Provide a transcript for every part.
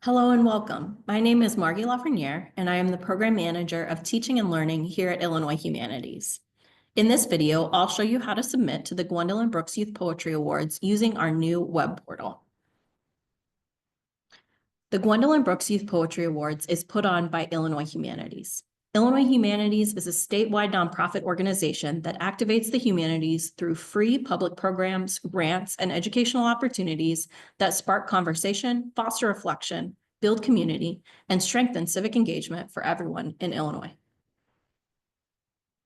Hello and welcome. My name is Margie Lafreniere, and I am the Program Manager of Teaching and Learning here at Illinois Humanities. In this video, I'll show you how to submit to the Gwendolyn Brooks Youth Poetry Awards using our new web portal. The Gwendolyn Brooks Youth Poetry Awards is put on by Illinois Humanities. Illinois Humanities is a statewide nonprofit organization that activates the humanities through free public programs, grants, and educational opportunities that spark conversation, foster reflection, build community, and strengthen civic engagement for everyone in Illinois.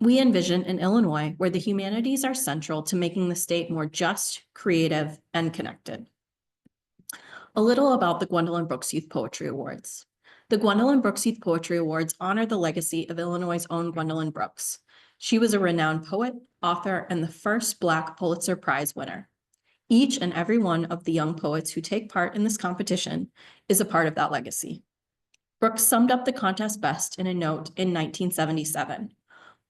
We envision an Illinois where the humanities are central to making the state more just, creative, and connected. A little about the Gwendolyn Brooks Youth Poetry Awards. The Gwendolyn Brooks Youth Poetry Awards honor the legacy of Illinois' own Gwendolyn Brooks. She was a renowned poet, author, and the first Black Pulitzer Prize winner. Each and every one of the young poets who take part in this competition is a part of that legacy. Brooks summed up the contest best in a note in 1977.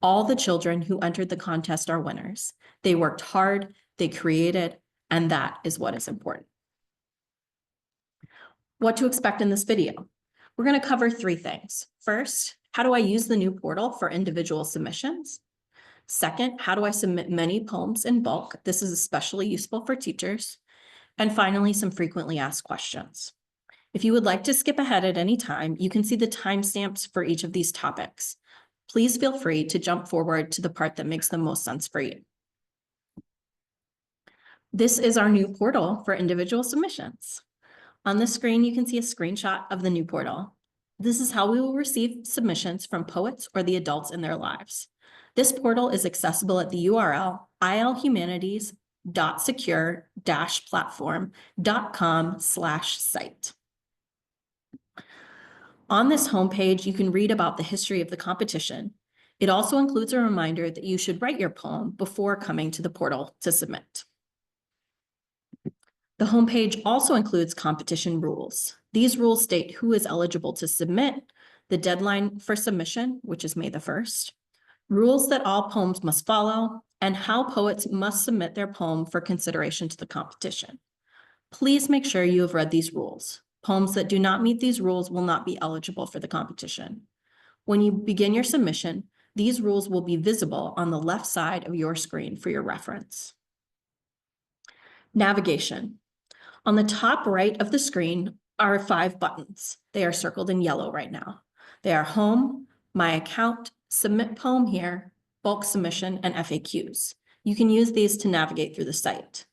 All the children who entered the contest are winners. They worked hard, they created, and that is what is important. What to expect in this video? We're going to cover three things. First, how do I use the new portal for individual submissions? Second, how do I submit many poems in bulk? This is especially useful for teachers. And finally, some frequently asked questions. If you would like to skip ahead at any time, you can see the timestamps for each of these topics. Please feel free to jump forward to the part that makes the most sense for you. This is our new portal for individual submissions. On the screen, you can see a screenshot of the new portal. This is how we will receive submissions from poets or the adults in their lives. This portal is accessible at the URL ilhumanities.secure-platform.com/site. On this homepage, you can read about the history of the competition. It also includes a reminder that you should write your poem before coming to the portal to submit. The homepage also includes competition rules. These rules state who is eligible to submit, the deadline for submission, which is May the 1st, rules that all poems must follow, and how poets must submit their poem for consideration to the competition. Please make sure you have read these rules. Poems that do not meet these rules will not be eligible for the competition. When you begin your submission, these rules will be visible on the left side of your screen for your reference. Navigation. On the top right of the screen are 5 buttons. They are circled in yellow right now. They are Home, My Account, Submit Poem Here, Bulk Submission, and FAQs. You can use these to navigate through the site.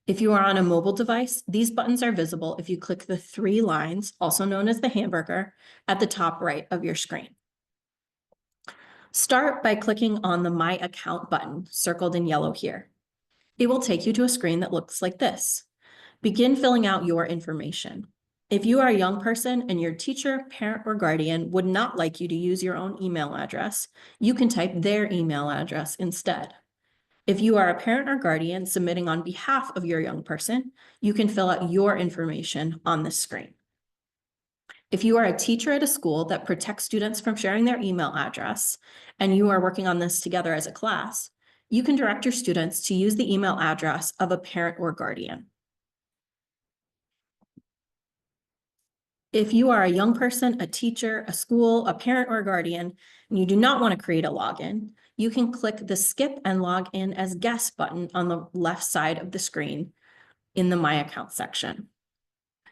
If you are on a mobile device, these buttons are visible if you click the 3 lines, also known as the hamburger, at the top right of your screen. Start by clicking on the My Account button, circled in yellow here. It will take you to a screen that looks like this. Begin filling out your information. If you are a young person and your teacher, parent, or guardian would not like you to use your own email address, you can type their email address instead. If you are a parent or guardian submitting on behalf of your young person, you can fill out your information on this screen. If you are a teacher at a school that protects students from sharing their email address, and you are working on this together as a class, you can direct your students to use the email address of a parent or guardian. If you are a young person, a teacher, a school, a parent, or a guardian, and you do not want to create a login, you can click the Skip and Log In as Guest button on the left side of the screen in the My Account section.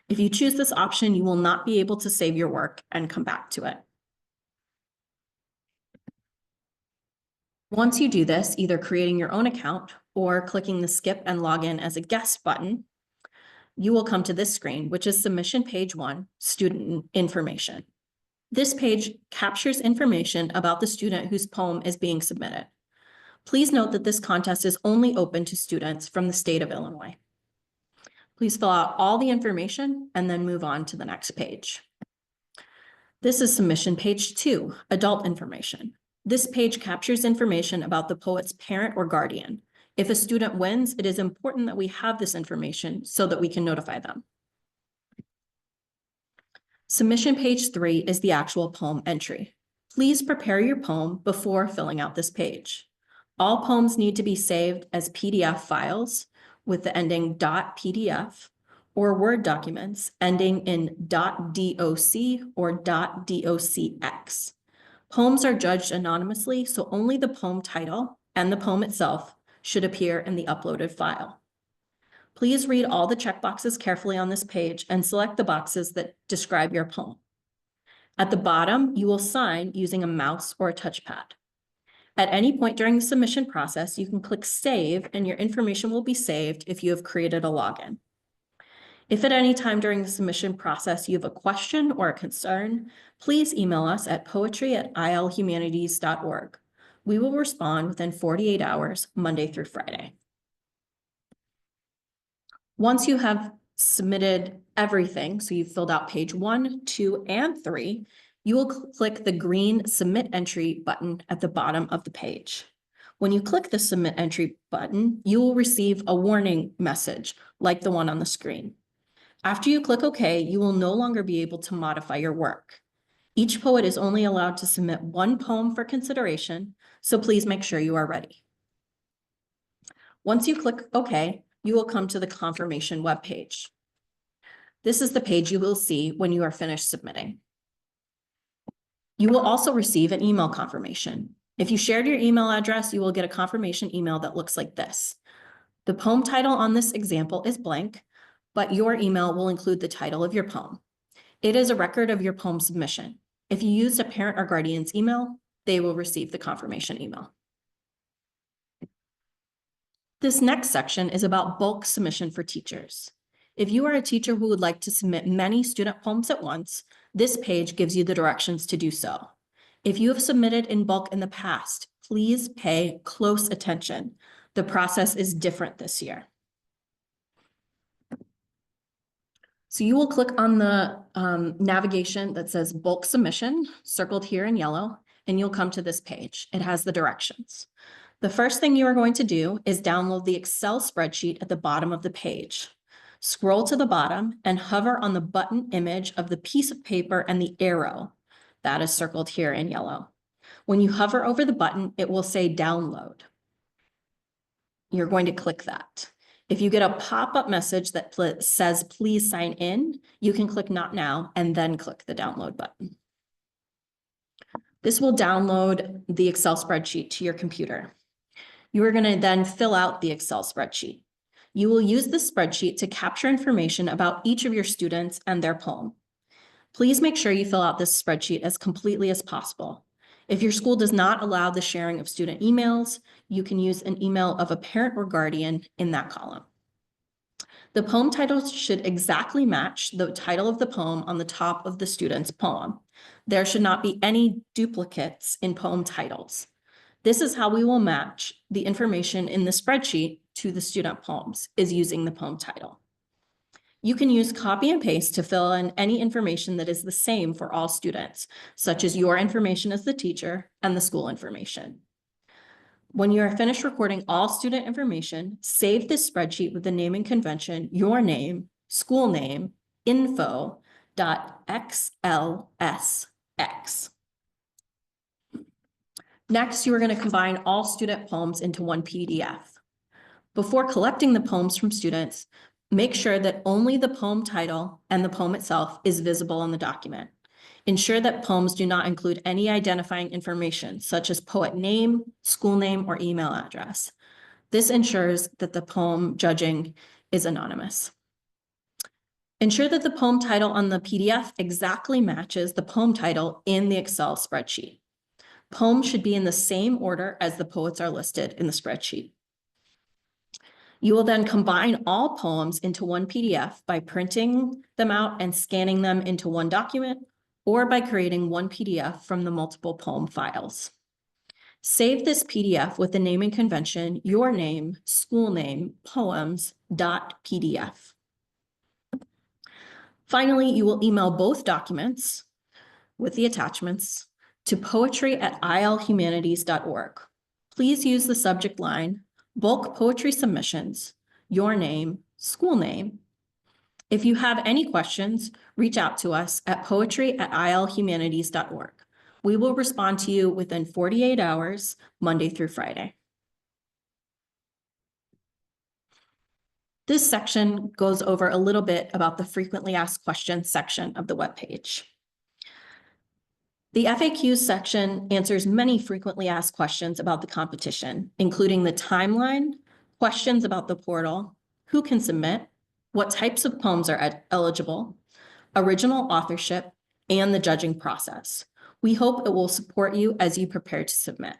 If you choose this option, you will not be able to save your work and come back to it. Once you do this, either creating your own account or clicking the Skip and Log In as a Guest button, you will come to this screen, which is Submission Page 1, Student Information. This page captures information about the student whose poem is being submitted. Please note that this contest is only open to students from the state of Illinois. Please fill out all the information and then move on to the next page. This is Submission Page 2, Adult Information. This page captures information about the poet's parent or guardian. If a student wins, it is important that we have this information so that we can notify them. Submission Page 3 is the actual poem entry. Please prepare your poem before filling out this page. All poems need to be saved as PDF files with the ending .pdf or Word documents ending in .doc or .docx. Poems are judged anonymously, so only the poem title and the poem itself should appear in the uploaded file. Please read all the checkboxes carefully on this page and select the boxes that describe your poem. At the bottom, you will sign using a mouse or a touchpad. At any point during the submission process, you can click Save and your information will be saved if you have created a login. If at any time during the submission process you have a question or a concern, please email us at poetry@ilhumanities.org. We will respond within 48 hours, Monday through Friday. Once you have submitted everything, so you've filled out page 1, 2, and 3, you will click the green Submit Entry button at the bottom of the page. When you click the Submit Entry button, you will receive a warning message like the one on the screen. After you click OK, you will no longer be able to modify your work. Each poet is only allowed to submit one poem for consideration, so please make sure you are ready. Once you click OK, you will come to the confirmation webpage. This is the page you will see when you are finished submitting. You will also receive an email confirmation. If you shared your email address, you will get a confirmation email that looks like this. The poem title on this example is blank, but your email will include the title of your poem. It is a record of your poem submission. If you used a parent or guardian's email, they will receive the confirmation email. This next section is about bulk submission for teachers. If you are a teacher who would like to submit many student poems at once, this page gives you the directions to do so. If you have submitted in bulk in the past, please pay close attention. The process is different this year. So you will click on the navigation that says bulk submission, circled here in yellow, and you'll come to this page. It has the directions. The first thing you are going to do is download the Excel spreadsheet at the bottom of the page. Scroll to the bottom and hover on the button image of the piece of paper and the arrow that is circled here in yellow. When you hover over the button, it will say download. You're going to click that. If you get a pop-up message that says please sign in, you can click not now and then click the download button. This will download the Excel spreadsheet to your computer. You are going to then fill out the Excel spreadsheet. You will use this spreadsheet to capture information about each of your students and their poem. Please make sure you fill out this spreadsheet as completely as possible. If your school does not allow the sharing of student emails, you can use an email of a parent or guardian in that column. The poem title should exactly match the title of the poem on the top of the student's poem. There should not be any duplicates in poem titles. This is how we will match the information in the spreadsheet to the student poems, is using the poem title. You can use copy and paste to fill in any information that is the same for all students, such as your information as the teacher and the school information. When you are finished recording all student information, save this spreadsheet with the naming convention, your name, school name, info.xlsx. Next, you are going to combine all student poems into one PDF. Before collecting the poems from students, make sure that only the poem title and the poem itself is visible on the document. Ensure that poems do not include any identifying information, such as poet name, school name, or email address. This ensures that the poem judging is anonymous. Ensure that the poem title on the PDF exactly matches the poem title in the Excel spreadsheet. Poems should be in the same order as the poets are listed in the spreadsheet. You will then combine all poems into one PDF by printing them out and scanning them into one document, or by creating one PDF from the multiple poem files. Save this PDF with the naming convention, your name, school name, poems.pdf. Finally, you will email both documents with the attachments to poetry@ilhumanities.org. Please use the subject line, bulk poetry submissions, your name, school name. If you have any questions, reach out to us at poetry@ilhumanities.org. We will respond to you within 48 hours, Monday through Friday. This section goes over a little bit about the frequently asked questions section of the webpage. The FAQs section answers many frequently asked questions about the competition, including the timeline, questions about the portal, who can submit, what types of poems are eligible, original authorship, and the judging process. We hope it will support you as you prepare to submit.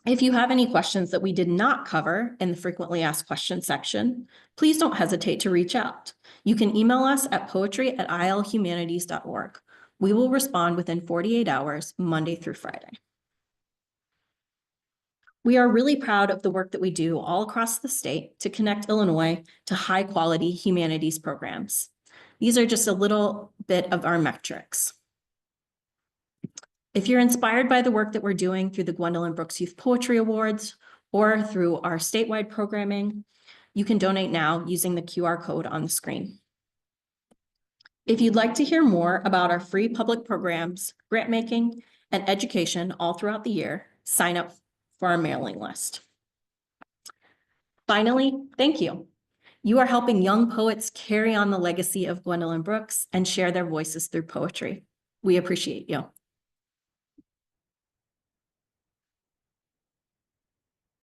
If you have any questions that we did not cover in the frequently asked questions section, please don't hesitate to reach out. You can email us at poetry@ilhumanities.org. We will respond within 48 hours, Monday through Friday. We are really proud of the work that we do all across the state to connect Illinois to high-quality humanities programs. These are just a little bit of our metrics. If you're inspired by the work that we're doing through the Gwendolyn Brooks Youth Poetry Awards or through our statewide programming, you can donate now using the QR code on the screen. If you'd like to hear more about our free public programs, grant making, and education all throughout the year, sign up for our mailing list. Finally, thank you. You are helping young poets carry on the legacy of Gwendolyn Brooks and share their voices through poetry. We appreciate you.